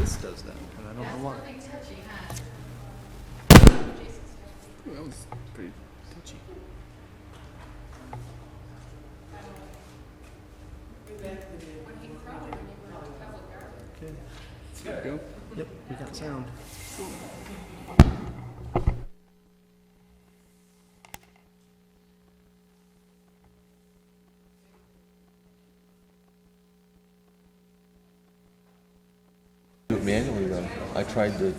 this does that, and I don't know why. Ooh, that was pretty touchy. Okay. There we go. Yep, we got sound. Do it manually though. I tried to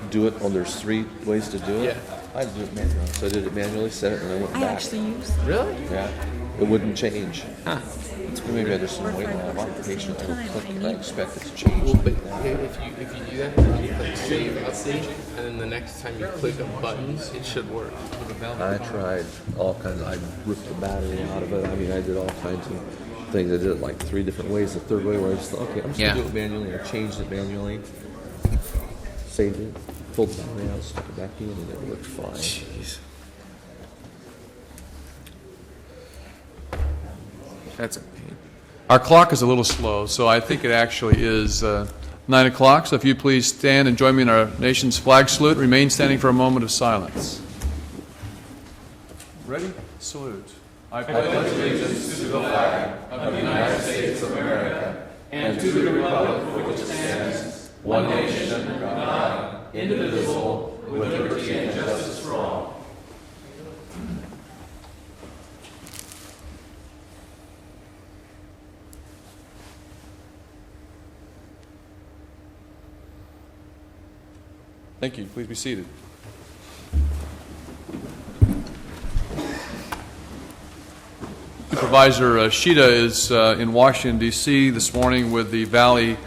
do it. Oh, there's 3 ways to do it. Yeah. I had to do it manually. So I did it manually, set it, and then I went back. I actually used Really? Yeah. It wouldn't change. Huh. Maybe there's some weight line. I'm patient. I will click and I expect it to change. Well, but if you do that, then you click save update, and then the next time you click a button, it should work. I tried all kinds. I ripped the battery out of it. I mean, I did all kinds of things. I did it like 3 different ways. The third way where I just thought, okay, I'm just gonna do it manually. I changed it manually, saved it, pulled the battery out, stuck it back in, and it worked fine. Jeez. That's a pain. Our clock is a little slow, so I think it actually is 9 o'clock. So if you please stand and join me in our nation's flag salute. Remain standing for a moment of silence. Ready? Salute. I pledge allegiance to the flag of the United States of America and to the republic for which it stands, one nation under God, indivisible, with liberty and justice for all. Thank you. Please be seated. Supervisor Sheeta is in Washington, D.C. this morning with the Valley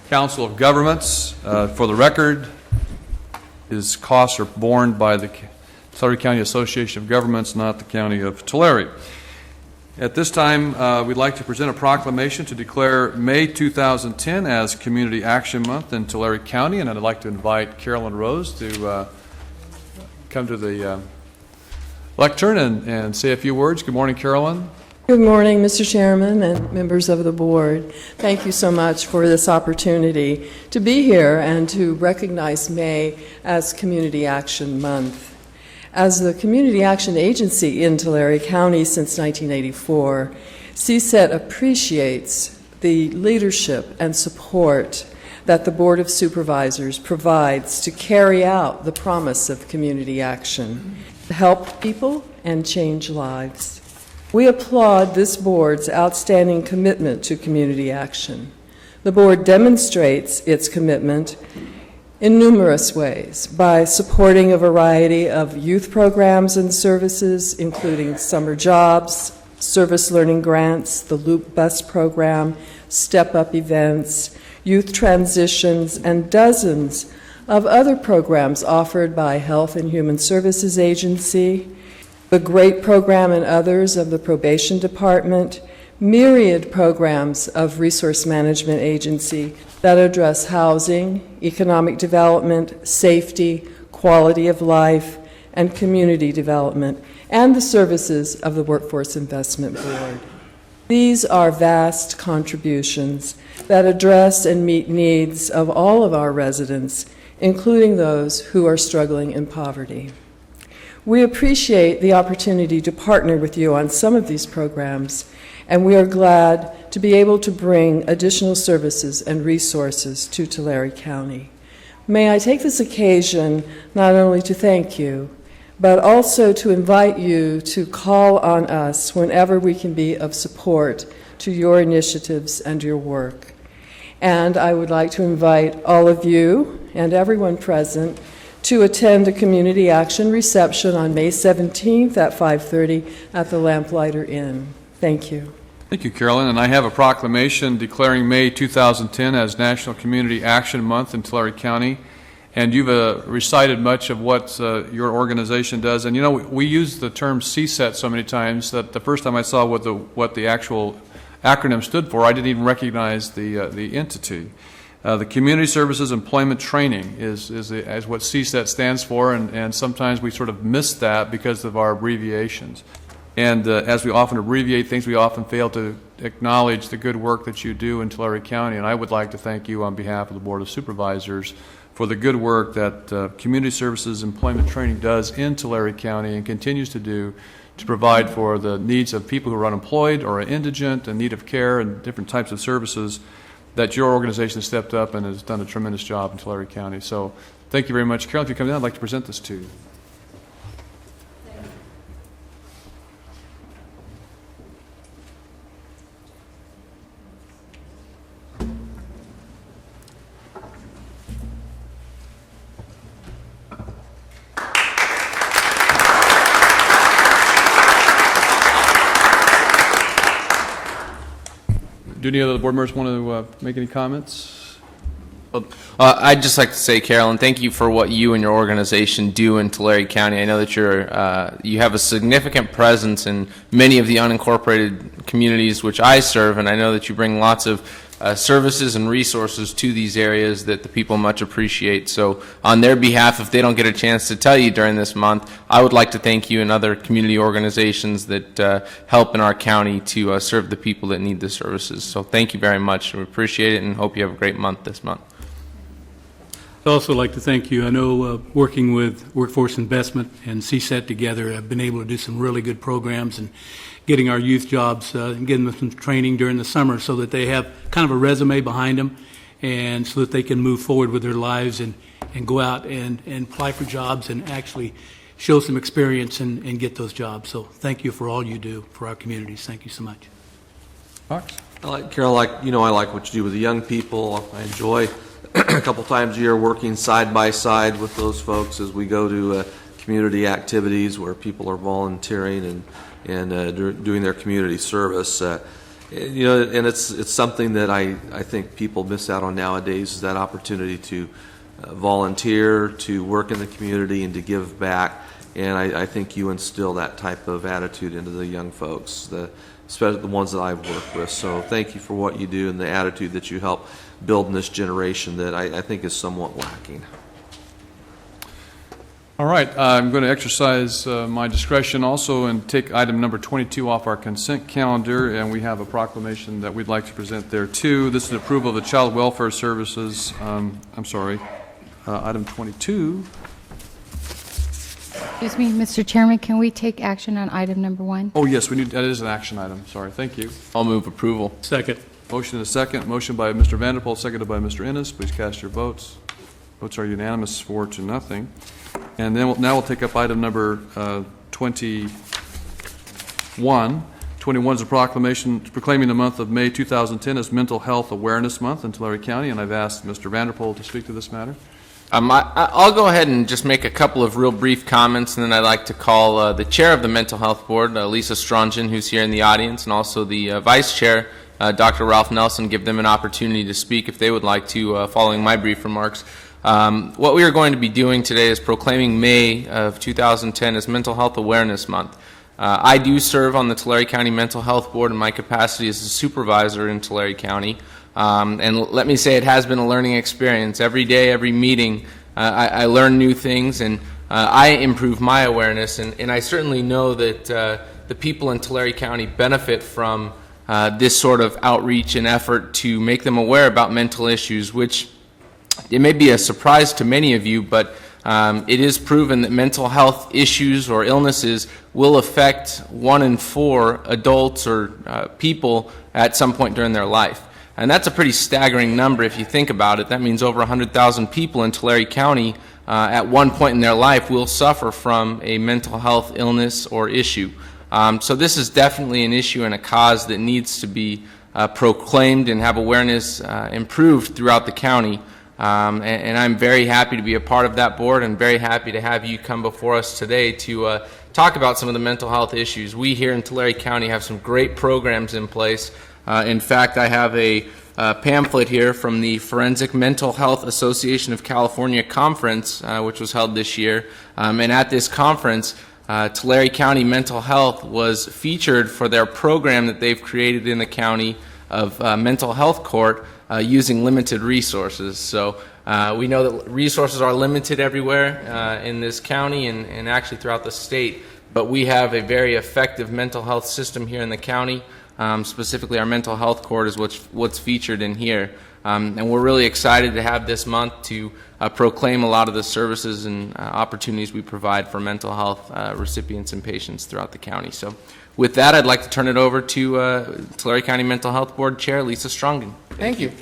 Council of Governments. For the record, his costs are borne by the Tulare County Association of Governments, not the County of Tulare. At this time, we'd like to present a proclamation to declare May 2010 as Community Action Month in Tulare County, and I'd like to invite Carolyn Rose to come to the lectern and say a few words. Good morning, Carolyn. Good morning, Mr. Chairman and members of the board. Thank you so much for this opportunity to be here and to recognize May as Community Action Month. As the Community Action Agency in Tulare County since 1984, CSET appreciates the leadership and support that the Board of Supervisors provides to carry out the promise of community action, to help people and change lives. We applaud this board's outstanding commitment to community action. The board demonstrates its commitment in numerous ways by supporting a variety of youth programs and services, including summer jobs, service learning grants, the Loop Bus program, step-up events, youth transitions, and dozens of other programs offered by Health and Human Services Agency, the GREAT program and others of the Probation Department, myriad programs of Resource Management Agency that address housing, economic development, safety, quality of life, and community development, and the services of the Workforce Investment Board. These are vast contributions that address and meet needs of all of our residents, including those who are struggling in poverty. We appreciate the opportunity to partner with you on some of these programs, and we are glad to be able to bring additional services and resources to Tulare County. May I take this occasion not only to thank you, but also to invite you to call on us whenever we can be of support to your initiatives and your work. And I would like to invite all of you and everyone present to attend a community action reception on May 17th at 5:30 at the Lamplighter Inn. Thank you. Thank you, Carolyn. And I have a proclamation declaring May 2010 as National Community Action Month in Tulare County. And you've recited much of what your organization does. And you know, we use the term CSET so many times that the first time I saw what the actual acronym stood for, I didn't even recognize the entity. The Community Services Employment Training is what CSET stands for, and sometimes we sort of miss that because of our abbreviations. And as we often abbreviate things, we often fail to acknowledge the good work that you do in Tulare County. And I would like to thank you on behalf of the Board of Supervisors for the good work that Community Services Employment Training does in Tulare County and continues to do to provide for the needs of people who are unemployed or are indigent and need of care and different types of services, that your organization has stepped up and has done a tremendous job in Tulare County. So thank you very much. Carol, if you come down, I'd like to present this to you. Do any other board members want to make any comments? I'd just like to say, Carolyn, thank you for what you and your organization do in Tulare County. I know that you have a significant presence in many of the unincorporated communities which I serve, and I know that you bring lots of services and resources to these areas that the people much appreciate. So on their behalf, if they don't get a chance to tell you during this month, I would like to thank you and other community organizations that help in our county to serve the people that need the services. So thank you very much. We appreciate it and hope you have a great month this month. I'd also like to thank you. I know working with Workforce Investment and CSET together, I've been able to do some really good programs and getting our youth jobs and getting them some training during the summer so that they have kind of a resume behind them and so that they can move forward with their lives and go out and apply for jobs and actually show some experience and get those jobs. So thank you for all you do for our communities. Thank you so much. Fox? Carol, I like what you do with the young people. I enjoy a couple times a year working side by side with those folks as we go to community activities where people are volunteering and doing their community service. And it's something that I think people miss out on nowadays, is that opportunity to volunteer, to work in the community, and to give back. And I think you instill that type of attitude into the young folks, especially the ones that I've worked with. So thank you for what you do and the attitude that you help build in this generation that I think is somewhat lacking. All right, I'm going to exercise my discretion also and take item number 22 off our consent calendar, and we have a proclamation that we'd like to present there too. This is approval of the Child Welfare Services, item 22. Excuse me, Mr. Chairman, can we take action on item number 1? Oh yes, that is an action item, sorry, thank you. I'll move approval. Second. Motion and a second. Motion by Mr. Vanderpool, seconded by Mr. Ennis. Please cast your votes. Votes are unanimous, 4-0. And then now we'll take up item number 21. 21 is a proclamation proclaiming the month of May 2010 as Mental Health Awareness Month in Tulare County, and I've asked Mr. Vanderpool to speak to this matter. I'll go ahead and just make a couple of real brief comments, and then I'd like to call the chair of the Mental Health Board, Lisa Strongen, who's here in the audience, and also the vice chair, Dr. Ralph Nelson, give them an opportunity to speak if they would like to, following my brief remarks. What we are going to be doing today is proclaiming May of 2010 as Mental Health Awareness Month. I do serve on the Tulare County Mental Health Board in my capacity as a supervisor in Tulare County. And let me say it has been a learning experience. Every day, every meeting, I learn new things and I improve my awareness. And I certainly know that the people in Tulare County benefit from this sort of outreach and effort to make them aware about mental issues, which it may be a surprise to many of you, but it is proven that mental health issues or illnesses will affect 1 in 4 adults or people at some point during their life. And that's a pretty staggering number if you think about it. That means over 100,000 people in Tulare County at one point in their life will suffer from a mental health illness or issue. So this is definitely an issue and a cause that needs to be proclaimed and have awareness improved throughout the county. And I'm very happy to be a part of that board and very happy to have you come before us today to talk about some of the mental health issues. We here in Tulare County have some great programs in place. In fact, I have a pamphlet here from the Forensic Mental Health Association of California Conference, which was held this year. And at this conference, Tulare County Mental Health was featured for their program that they've created in the county of mental health court using limited resources. So we know that resources are limited everywhere in this county and actually throughout the state. but we have a very effective mental health system here in the county. Specifically, our mental health court is what's featured in here. And we're really excited to have this month to proclaim a lot of the services and opportunities we provide for mental health recipients and patients throughout the county. So with that, I'd like to turn it over to Tulare County Mental Health Board Chair Lisa Strongin. Thank you.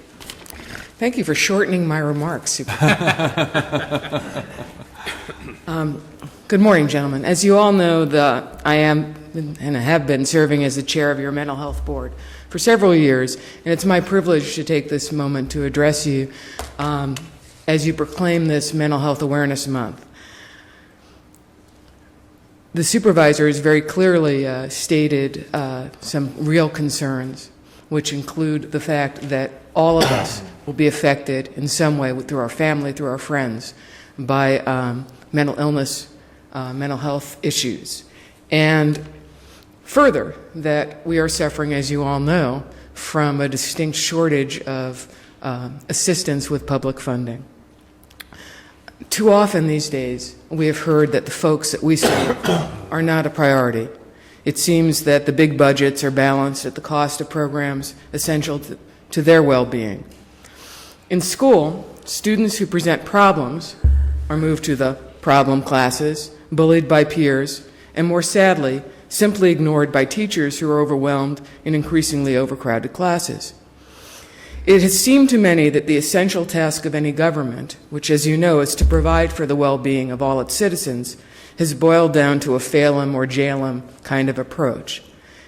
Thank you for shortening my remarks. Good morning, gentlemen. As you all know, I am and I have been serving as the chair of your mental health board for several years, and it's my privilege to take this moment to address you as you proclaim this Mental Health Awareness Month. The supervisors very clearly stated some real concerns, which include the fact that all of us will be affected in some way through our family, through our friends, by mental illness, mental health issues. And further, that we are suffering, as you all know, from a distinct shortage of assistance with public funding. Too often these days, we have heard that the folks that we serve are not a priority. It seems that the big budgets are balanced at the cost of programs essential to their well-being. In school, students who present problems are moved to the problem classes, bullied by peers, and more sadly, simply ignored by teachers who are overwhelmed in increasingly overcrowded classes. It has seemed to many that the essential task of any government, which, as you know, is to provide for the well-being of all its citizens, has boiled down to a fail 'em or jail 'em kind of approach.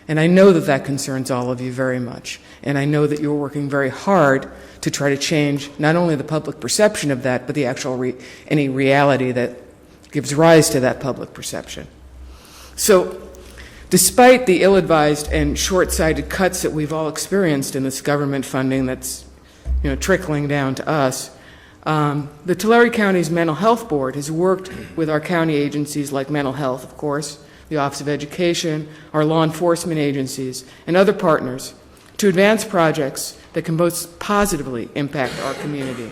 And I know that that concerns all of you very much. And I know that you're working very hard to try to change not only the public perception of that, but the actual any reality that gives rise to that public perception. So, despite the ill-advised and short-sighted cuts that we've all experienced in this government funding that's trickling down to us, the Tulare County's Mental Health Board has worked with our county agencies like Mental Health, of course, the Office of Education, our law enforcement agencies, and other partners to advance projects that can most positively impact our community.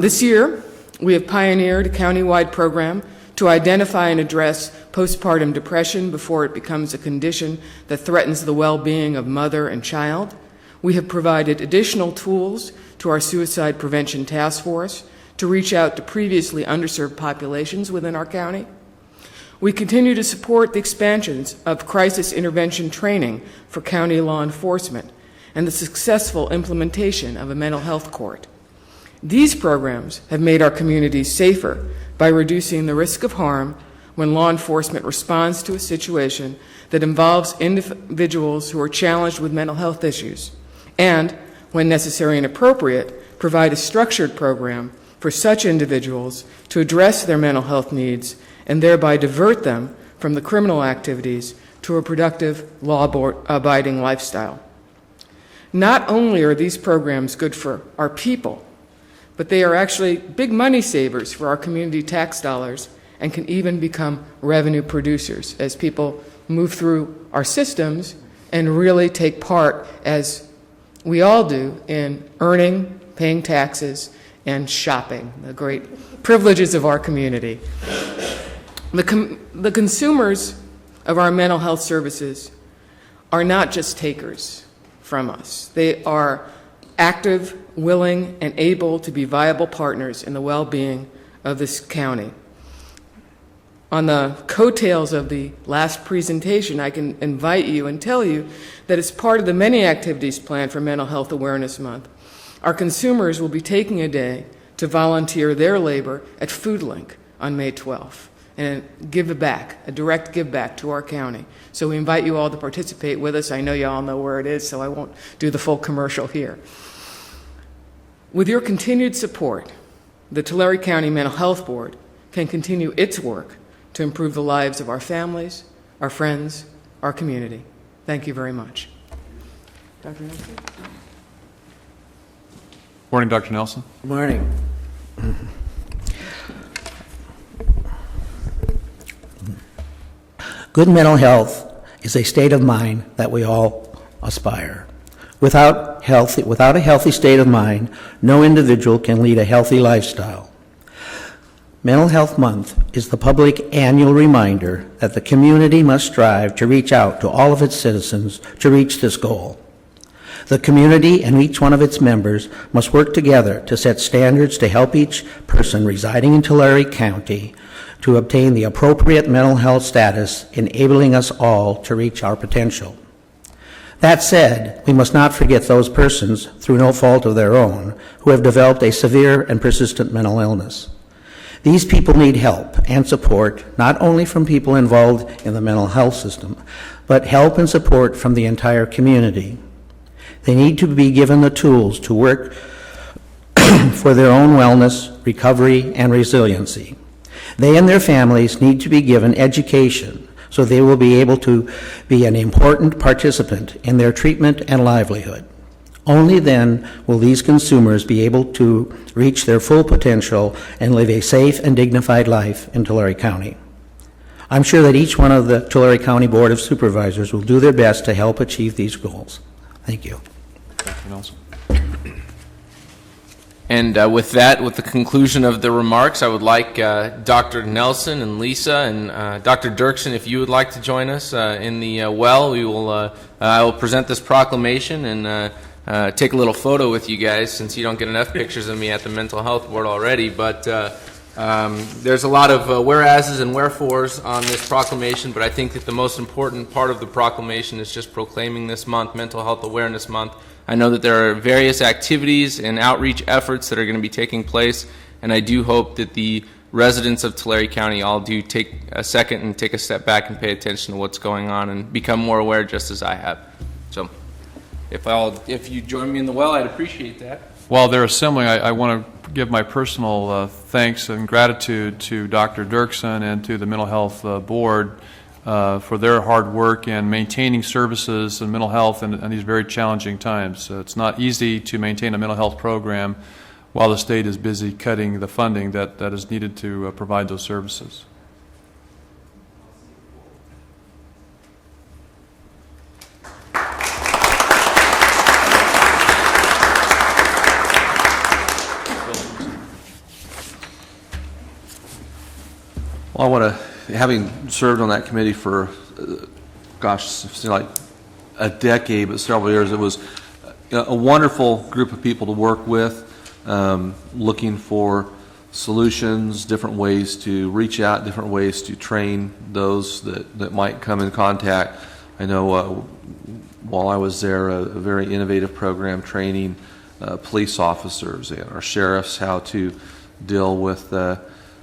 This year, we have pioneered a county-wide program to identify and address postpartum depression before it becomes a condition that threatens the well-being of mother and child. We have provided additional tools to our Suicide Prevention Task Force to reach out to previously underserved populations within our county. We continue to support the expansions of crisis intervention training for county law enforcement and the successful implementation of a mental health court. These programs have made our communities safer by reducing the risk of harm when law enforcement responds to a situation that involves individuals who are challenged with mental health issues, and, when necessary and appropriate, provide a structured program for such individuals to address their mental health needs and thereby divert them from the criminal activities to a productive, law-abiding lifestyle. Not only are these programs good for our people, but they are actually big money savers for our community tax dollars and can even become revenue producers as people move through our systems and really take part, as we all do, in earning, paying taxes, and shopping, the great privileges of our community. The consumers of our mental health services are not just takers from us. They are active, willing, and able to be viable partners in the well-being of this county. On the coattails of the last presentation, I can invite you and tell you that as part of the many activities planned for Mental Health Awareness Month, our consumers will be taking a day to volunteer their labor at FoodLink on May 12th and give back, a direct give back to our county. So we invite you all to participate with us. I know you all know where it is, so I won't do the full commercial here. With your continued support, the Tulare County Mental Health Board can continue its work to improve the lives of our families, our friends, our community. Thank you very much. Dr. Nelson? Morning, Dr. Nelson. Good morning. Good mental health is a state of mind that we all aspire. Without a healthy state of mind, no individual can lead a healthy lifestyle. Mental Health Month is the public annual reminder that the community must strive to reach out to all of its citizens to reach this goal. The community and each one of its members must work together to set standards to help each person residing in Tulare County to obtain the appropriate mental health status, enabling us all to reach our potential. That said, we must not forget those persons, through no fault of their own, who have developed a severe and persistent mental illness. These people need help and support, not only from people involved in the mental health system, but help and support from the entire community. They need to be given the tools to work for their own wellness, recovery, and resiliency. They and their families need to be given education so they will be able to be an important participant in their treatment and livelihood. Only then will these consumers be able to reach their full potential and live a safe and dignified life in Tulare County. I'm sure that each one of the Tulare County Board of Supervisors will do their best to help achieve these goals. Thank you. Thank you, Nelson. And with that, with the conclusion of the remarks, I would like Dr. Nelson and Lisa and Dr. Dirksen, if you would like to join us in the well. We will. I will present this proclamation and take a little photo with you guys, since you don't get enough pictures of me at the Mental Health Board already. But there's a lot of whereases and wherefores on this proclamation, but I think that the most important part of the proclamation is just proclaiming this month, Mental Health Awareness Month. I know that there are various activities and outreach efforts that are going to be taking place, and I do hope that the residents of Tulare County all do take a second and take a step back and pay attention to what's going on and become more aware, just as I have. So if you join me in the well, I'd appreciate that. While they're assembling, I want to give my personal thanks and gratitude to Dr. Dirksen and to the Mental Health Board for their hard work in maintaining services and mental health in these very challenging times. It's not easy to maintain a mental health program while the state is busy cutting the funding that is needed to provide those services. Well, I want to, having served on that committee for, gosh, seems like a decade, but several years, it was a wonderful group of people to work with, looking for solutions, different ways to reach out, different ways to train those that might come in contact. I know while I was there, a very innovative program training police officers and our sheriffs how to deal with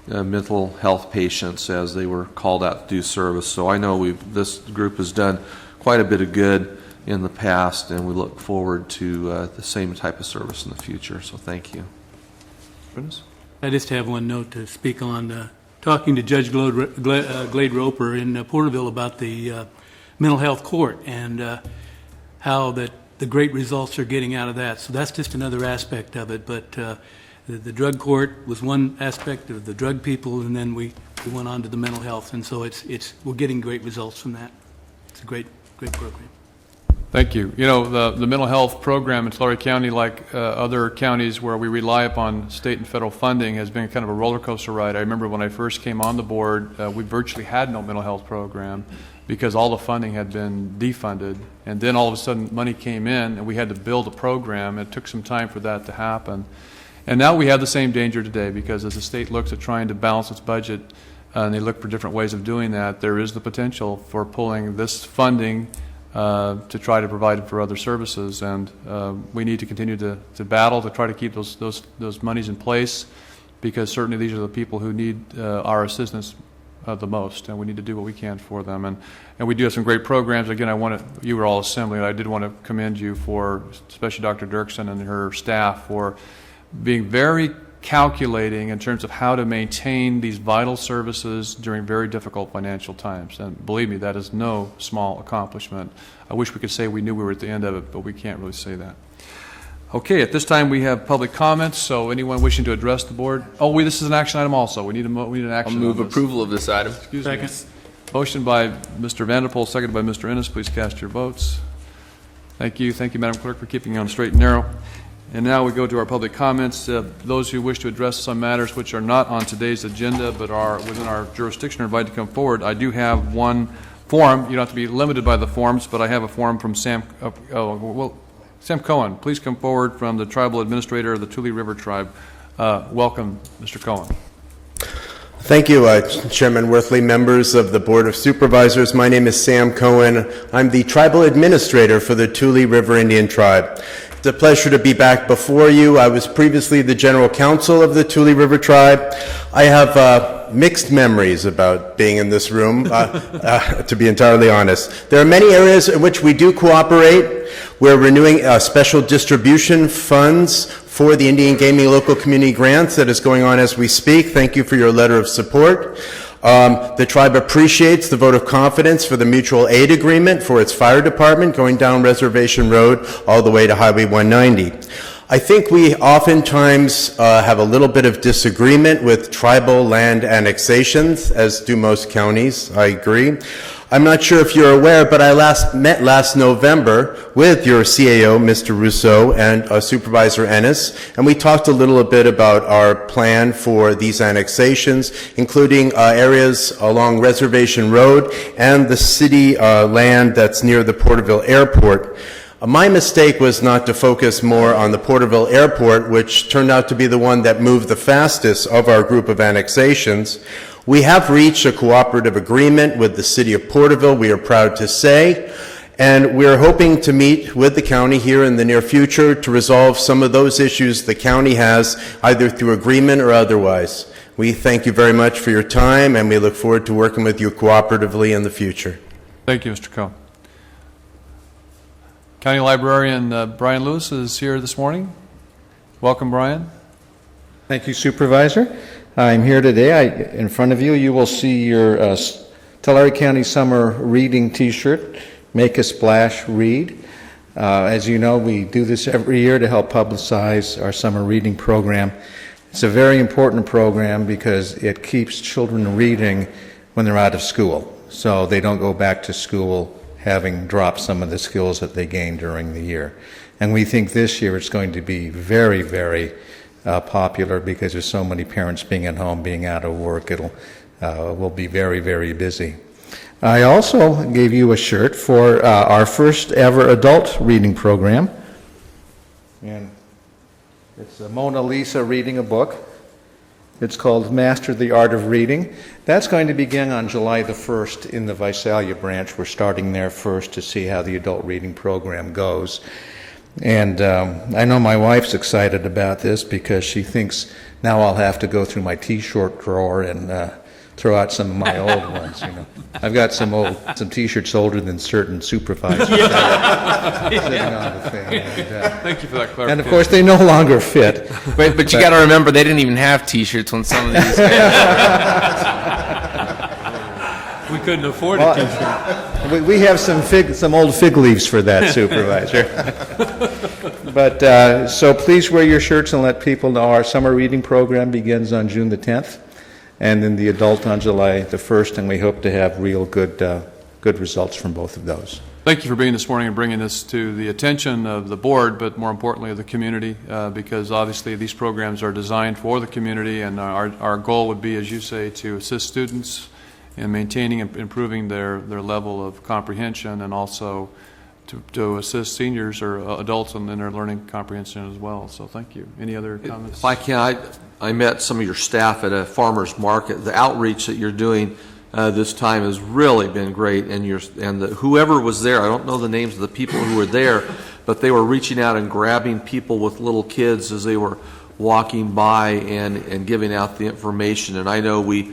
mental health patients as they were called out to do service. So I know this group has done quite a bit of good in the past, and we look forward to the same type of service in the future. So thank you. Goodness. I just have one note to speak on. Talking to Judge Glade Roper in Porterville about the mental health court and how that the great results are getting out of that. So that's just another aspect of it. But the drug court was one aspect of the drug people, and then we went on to the mental health, and so we're getting great results from that. It's a great program. Thank you. You know, the mental health program in Tulare County, like other counties where we rely upon state and federal funding, has been kind of a roller coaster ride. I remember when I first came on the board, we virtually had no mental health program because all the funding had been defunded, and then all of a sudden money came in and we had to build a program. It took some time for that to happen. And now we have the same danger today, because as the state looks at trying to balance its budget and they look for different ways of doing that, there is the potential for pulling this funding to try to provide for other services. And we need to continue to battle to try to keep those monies in place, because certainly these are the people who need our assistance the most, and we need to do what we can for them. And we do have some great programs. Again, you were all assembling, I did want to commend you for, especially Dr. Dirksen and her staff, for being very calculating in terms of how to maintain these vital services during very difficult financial times. And believe me, that is no small accomplishment. I wish we could say we knew we were at the end of it, but we can't really say that. Okay, at this time we have public comments, so anyone wishing to address the board. Oh, this is an action item also. We need an action. I'll move on this. approval of this item. Excuse Second. me. Motion by Mr. Vanderpool, seconded by Mr. Ennis. Please cast your votes. Thank you. Thank you, Madam Clerk, for keeping you on straight and narrow. And now we go to our public comments. Those who wish to address some matters which are not on today's agenda but are within our jurisdiction are invited to come forward. I do have one form. You don't have to be limited by the forms, but I have a form from Sam Cohen. Please come forward from the Tribal Administrator of the Tule River Tribe. Welcome, Mr. Cohen. Thank you, Chairman Worthley, members of the Board of Supervisors. My name is Sam Cohen. I'm the Tribal Administrator for the Tule River Indian Tribe. It's a pleasure to be back before you. I was previously the General Counsel of the Tule River Tribe. I have mixed memories about being in this room, to be entirely honest. There are many areas in which we do cooperate. We're renewing special distribution funds for the Indian Gaming Local Community Grants that is going on as we speak. Thank you for your letter of support. The tribe appreciates the vote of confidence for the mutual aid agreement for its fire department going down Reservation Road all the way to Highway 190. I think we oftentimes have a little bit of disagreement with tribal land annexations, as do most counties. I agree. I'm not sure if you're aware, but I met last November with your CAO, Mr. Rousseau, and Supervisor Ennis, and we talked a little bit about our plan for these annexations, including areas along Reservation Road and the city land that's near the Porterville Airport. My mistake was not to focus more on the Porterville Airport, which turned out to be the one that moved the fastest of our group of annexations. We have reached a cooperative agreement with the city of Porterville, we are proud to say, and we're hoping to meet with the county here in the near future to resolve some of those issues the county has, either through agreement or otherwise. We thank you very much for your time, and we look forward to working with you cooperatively in the future. Thank you, Mr. Cohen. County Librarian Brian Lewis is here this morning. Welcome, Brian. Thank you, Supervisor. I'm here today. In front of you, you will see your Tulare County Summer Reading T-shirt, Make a Splash, Read. As you know, we do this every year to help publicize our summer reading program. It's a very important program because it keeps children reading when they're out of school, so they don't go back to school having dropped some of the skills that they gained during the year. And we think this year it's going to be very, very popular because there's so many parents being at home, being out of work. We'll be very, very busy. I also gave you a shirt for our first ever adult reading program. And it's Mona Lisa reading a book. It's called Master the Art of Reading. That's going to begin on July the 1st in the Visalia branch. We're starting there first to see how the adult reading program goes. And I know my wife's excited about this because she thinks now I'll have to go through my T-shirt drawer and throw out some of my old ones. You know, I've got some T-shirts older than certain supervisors sitting on the thing. Thank you for that clarification. And of course, they no longer fit. But you got to remember, they didn't even have T-shirts when some of these guys. We couldn't afford a T-shirt. We have some old fig leaves for that, Supervisor. But so please wear your shirts and let people know our summer reading program begins on June the 10th, and then the adult on July the 1st, and we hope to have real good results from both of those. Thank you for being this morning and bringing this to the attention of the board, but more importantly of the community, because obviously these programs are designed for the community, and our goal would be, as you say, to assist students in maintaining and improving their level of comprehension, and also to assist seniors or adults in their learning comprehension as well. So thank you. Any other comments? If I can, I met some of your staff at a farmer's market. The outreach that you're doing this time has really been great, and whoever was there, I don't know the names of the people who were there, but they were reaching out and grabbing people with little kids as they were walking by and giving out the information. And I know they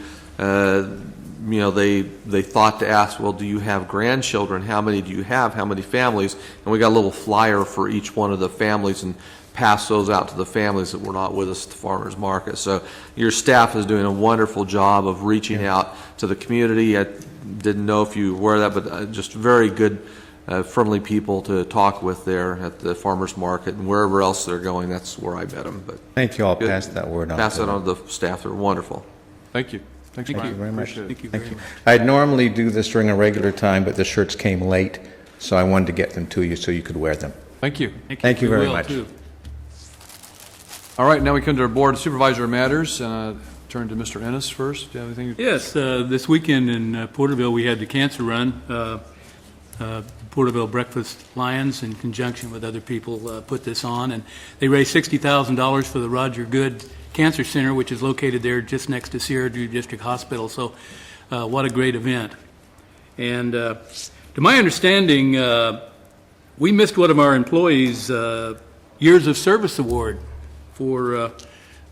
thought to ask, well, do you have grandchildren? How many do you have? How many families? And we got a little flyer for each one of the families and pass those out to the families that were not with us at the farmers market. So your staff is doing a wonderful job of reaching out to the community. I didn't know if you were that, but just very good, friendly people to talk with there at the farmers market, and wherever else they're going, that's where I met them. But thank you. I'll pass that word on. Pass it on to the staff. They're wonderful. Thank you. Thank you very much. Thank you. Thank you. I'd normally do this during a regular time, but the shirts came late, so I wanted to get them to you so you could wear them. Thank you. Thank you very We will, much. too. All right, now we come to our Board of Supervisor matters. Turn to Mr. Ennis first. Do you have anything? Yes, this weekend in Porterville, we had the cancer run. Porterville Breakfast Lions, in conjunction with other people, put this on, and they raised $60,000 for the Roger Good Cancer Center, which is located there just next to Sierra View District Hospital. So what a great event. And to my understanding, we missed one of our employees' Years of Service Award for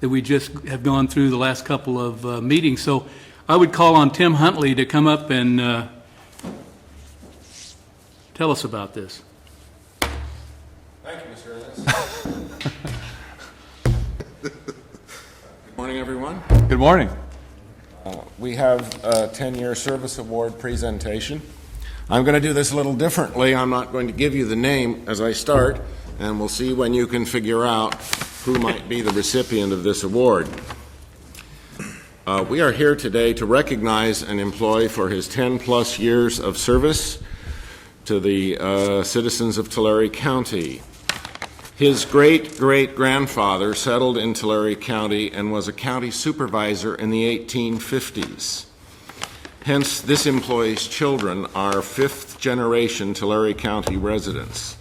that we just have gone through the last couple of meetings. So I would call on Tim Huntley to come up and tell us about this. Thank you, Mr. Ennis. Good morning, everyone. Good morning. We have a 10-year service award presentation. I'm going to do this a little differently. I'm not going to give you the name as I start, and we'll see when you can figure out who might be the recipient of this award. We are here today to recognize an employee for his 10-plus years of service to the citizens of Tulare County. His great-great-grandfather settled in Tulare County and was a county supervisor in the 1850s. Hence, this employee's children are fifth-generation Tulare County residents.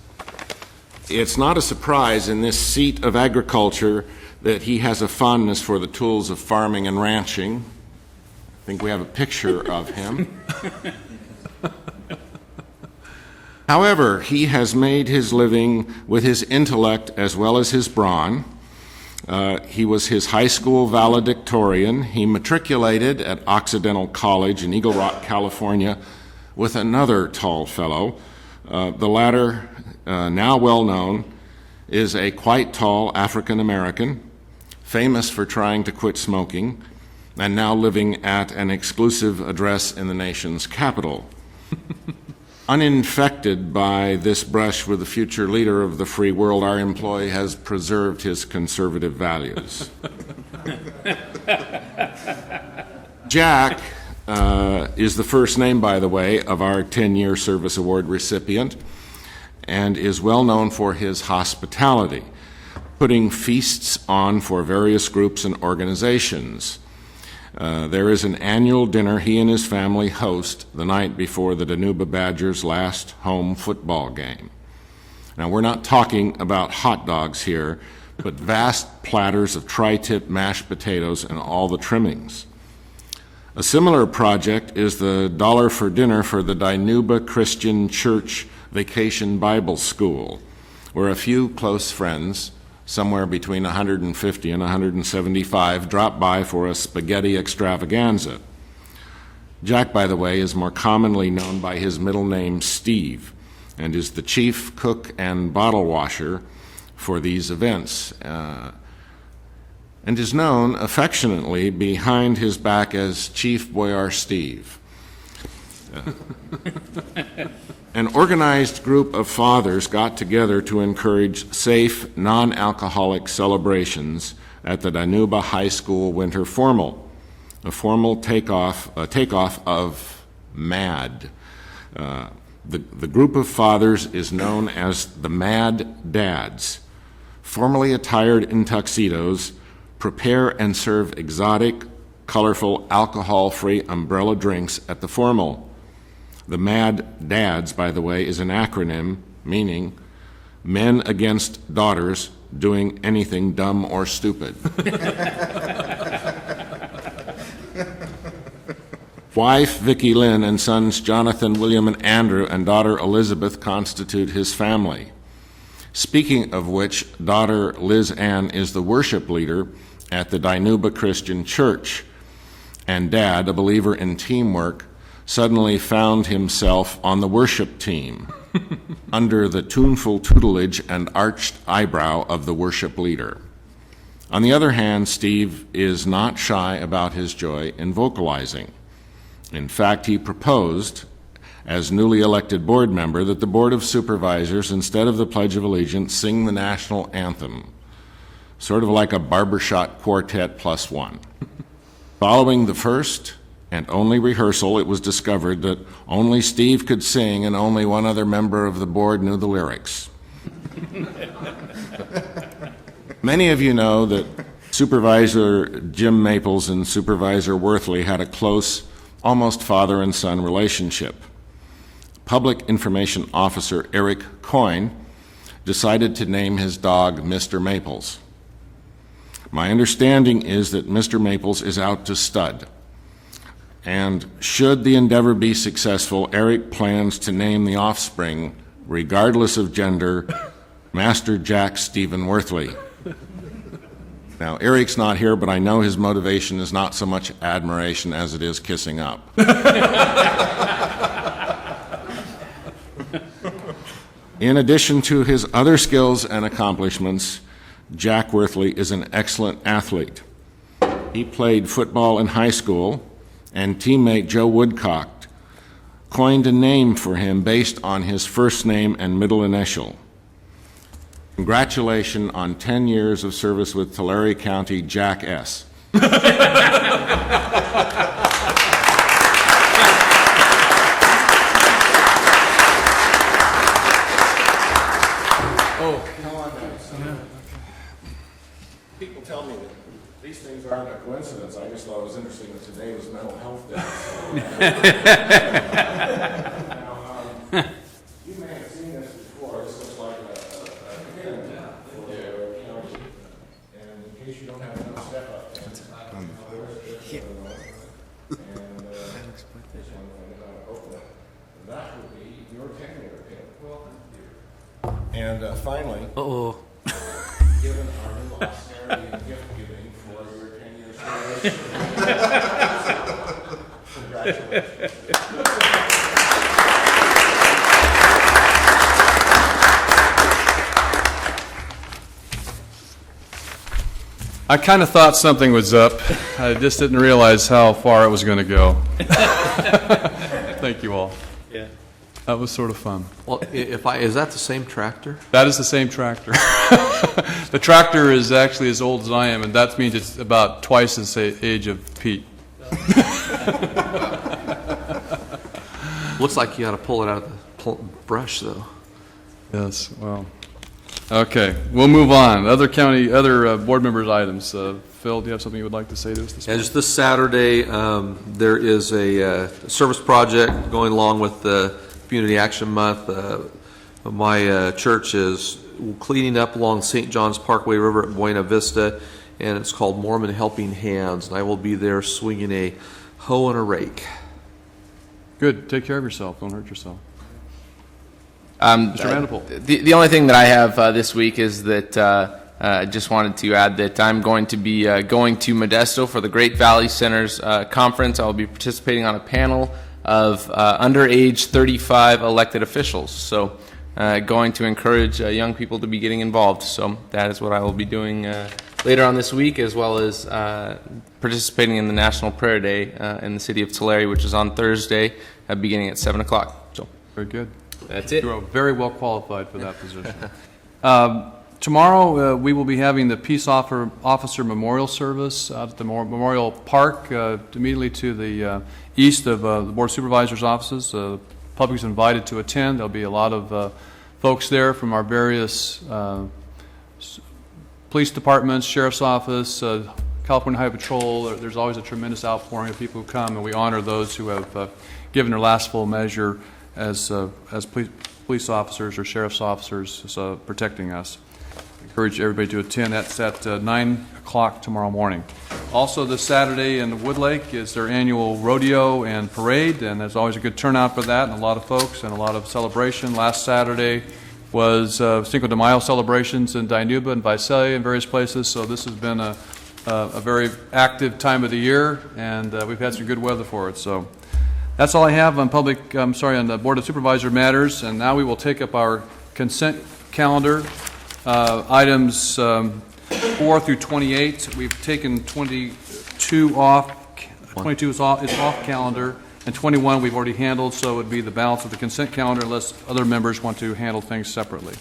It's not a surprise in this seat of agriculture that he has a fondness for the tools of farming and ranching. I think we have a picture of him. However, he has made his living with his intellect as well as his brawn. He was his high school valedictorian. He matriculated at Occidental College in Eagle Rock, California, with another tall fellow. The latter, now well known, is a quite tall African American, famous for trying to quit smoking, and now living at an exclusive address in the nation's capital. Uninfected by this brush with the future leader of the free world, our employee has preserved his conservative values. Jack is the first name, by the way, of our 10-year service award recipient, and is well known for his hospitality, putting feasts on for various groups and organizations. There is an annual dinner he and his family host the night before the Danuba Badgers' last home football game. Now, we're not talking about hot dogs here, but vast platters of tri-tip mashed potatoes and all the trimmings. A similar project is the $1 for dinner for the Danuba Christian Church Vacation Bible School, where a few close friends, somewhere between 150 and 175, drop by for a spaghetti extravaganza. Jack, by the way, is more commonly known by his middle name, Steve, and is the chief cook and bottle washer for these events, and is known affectionately behind his back as Chief Boyar Steve. An organized group of fathers got together to encourage safe, non-alcoholic celebrations at the Danuba High School Winter Formal, a formal takeoff of MAD. The group of fathers is known as the Mad Dads. Formally attired in tuxedos, prepare and serve exotic, colorful, alcohol-free umbrella drinks at the formal. The Mad Dads, by the way, is an acronym meaning Men Against Daughters Doing Anything Dumb or Stupid. Wife Vicki Lynn and sons Jonathan, William, and Andrew, and daughter Elizabeth constitute his family. Speaking of which, daughter Liz Ann is the worship leader at the Danuba Christian Church, and Dad, a believer in teamwork, suddenly found himself on the worship team under the tuneful tutelage and arched eyebrow of the worship leader. On the other hand, Steve is not shy about his joy in vocalizing. In fact, he proposed, as newly elected board member, that the Board of Supervisors, instead of the Pledge of Allegiance, sing the national anthem, sort of like a barbershop quartet plus one. Following the first and only rehearsal, it was discovered that only Steve could sing and only one other member of the board knew the lyrics. Many of you know that Supervisor Jim Maples and Supervisor Worthley had a close, almost father and son relationship. Public Information Officer Eric Coyne decided to name his dog Mr. Maples. My understanding is that Mr. Maples is out to stud. And should the endeavor be successful, Eric plans to name the offspring, regardless of gender, Master Jack Stephen Worthley. Now, Eric's not here, but I know his motivation is not so much admiration as it is kissing up. In addition to his other skills and accomplishments, Jack Worthley is an excellent athlete. He played football in high school, and teammate Joe Woodcock coined a name for him based on his first name and middle initial. Congratulations on 10 years of service with Tulare County, Jack S. People tell me that these things aren't a coincidence. I just thought it was interesting that today was Mental Health Day. Now, you may have seen this before. This looks like a pin for the county. And in case you don't have enough step up, and this one, how to open it. That would be your tenure pin. Well, thank you. And finally, given our new austerity and gift giving for your 10 years service. Congratulations. I kind of thought something was up. I just didn't realize how far it was going to go. Thank you all. Yeah. That was sort of fun. Well, is that the same tractor? That is the same tractor. The tractor is actually as old as I am, and that means it's about twice the age of Pete. Looks like you got to pull it out of the brush, though. Yes, well, okay, we'll move on. Other board members' items. Phil, do you have something you would like to say to us this morning? Just this Saturday, there is a service project going along with the Community Action Month. My church is cleaning up along St. John's Parkway River at Buena Vista, and it's called Mormon Helping Hands, and I will be there swinging a hoe and a rake. Good. Take care of yourself. Don't hurt yourself. Mr. Vanderpool. The only thing that I have this week is that I just wanted to add that I'm going to be going to Modesto for the Great Valley Center's conference. I will be participating on a panel of underage 35 elected officials. So going to encourage young people to be getting involved. So that is what I will be doing later on this week, as well as participating in the National Prayer Day in the city of Tulare, which is on Thursday, beginning at 7 o'clock. So Very good. that's it. You are very well qualified for that position. Tomorrow, we will be having the Peace Officer Memorial Service out at the Memorial Park, immediately to the east of the Board of Supervisors' offices. The public is invited to attend. There'll be a lot of folks there from our various police departments, sheriff's office, California Highway Patrol. There's always a tremendous outpouring of people who come, and we honor those who have given their last full measure as police officers or sheriff's officers protecting us. I encourage everybody to attend. That's at 9 o'clock tomorrow morning. Also this Saturday in Wood Lake is their annual rodeo and parade, and there's always a good turnout for that, and a lot of folks and a lot of celebration. Last Saturday was Cinco de Mayo celebrations in Dinuba and Visalia and various places, so this has been a very active time of the year, and we've had some good weather for it. So that's all I have on on the Board of Supervisor matters, and now we will take up our consent calendar. Items 4 through 28, we've taken 22 off. 22 is off calendar, and 21 we've already handled, so it would be the balance of the consent calendar unless other members want to handle things separately.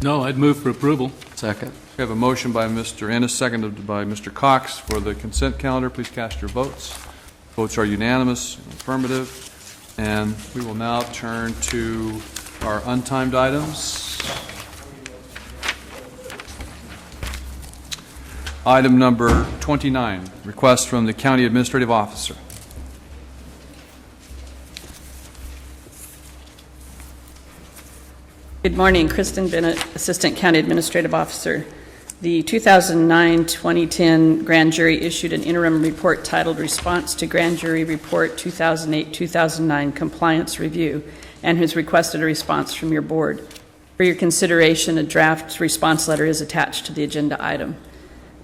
No, I'd move for approval. Second. We have a motion by Mr. Ennis, seconded by Mr. Cox for the consent calendar. Please cast your votes. Votes are unanimous, affirmative, and we will now turn to our untimed items. Item number 29, request from the County Administrative Officer. Good morning, Kristen Bennett, Assistant County Administrative Officer. The 2009-2010 grand jury issued an interim report titled Response to Grand Jury Report 2008-2009 Compliance Review and has requested a response from your board. For your consideration, a draft response letter is attached to the agenda item.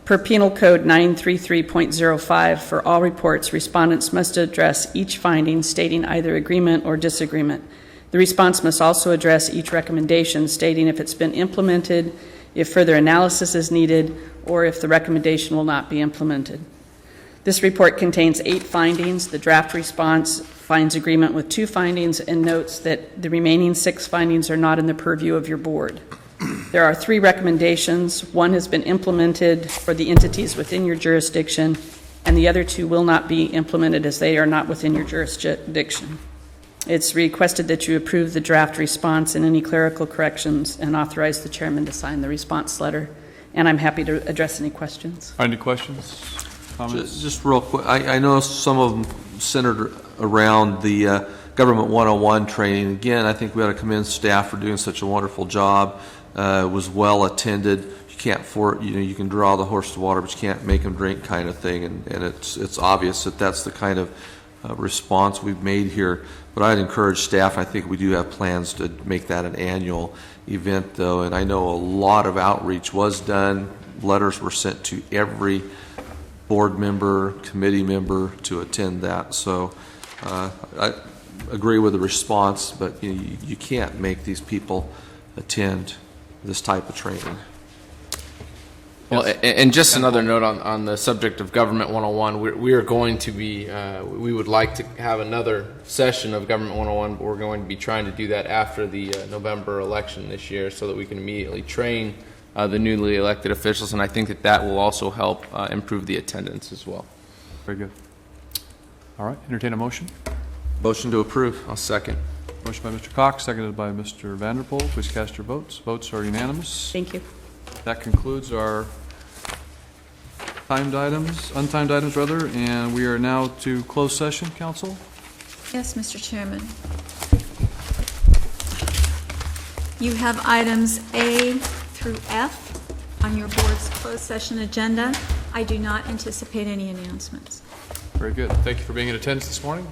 Per Penal Code 933.05, for all reports, respondents must address each finding stating either agreement or disagreement. The response must also address each recommendation stating if it's been implemented, if further analysis is needed, or if the recommendation will not be implemented. This report contains 8 findings. The draft response finds agreement with 2 findings and notes that the remaining 6 findings are not in the purview of your board. There are 3 recommendations. 1 has been implemented for the entities within your jurisdiction, and the other 2 will not be implemented as they are not within your jurisdiction. It's requested that you approve the draft response and any clerical corrections and authorize the chairman to sign the response letter. And I'm happy to address any questions. Any questions? Comments? Just real quick, I know some of them centered around the Government 101 training. Again, I think we ought to commend staff for doing such a wonderful job. It was well attended. You can't you can draw the horse to water, but you can't make them drink, kind of thing. And it's obvious that that's the kind of response we've made here. But I'd encourage staff, I think we do have plans to make that an annual event, though, and I know a lot of outreach was done. Letters were sent to every board member, committee member to attend that. So I agree with the response, but you can't make these people attend this type of training. Well, and just another note on the subject of Government 101, we are going to be, we would like to have another session of Government 101, but we're going to be trying to do that after the November election this year so that we can immediately train the newly elected officials, and I think that will also help improve the attendance as well. Very good. All right, entertain a motion. Motion to approve. I'll second. Motion by Mr. Cox, seconded by Mr. Vanderpool. Please cast your votes. Votes are unanimous. Thank you. That concludes our untimed items, and we are now to closed session, Council. Yes, Mr. Chairman. You have items A through F on your board's closed session agenda. I do not anticipate any announcements. Very good. Thank you for being in attendance this morning.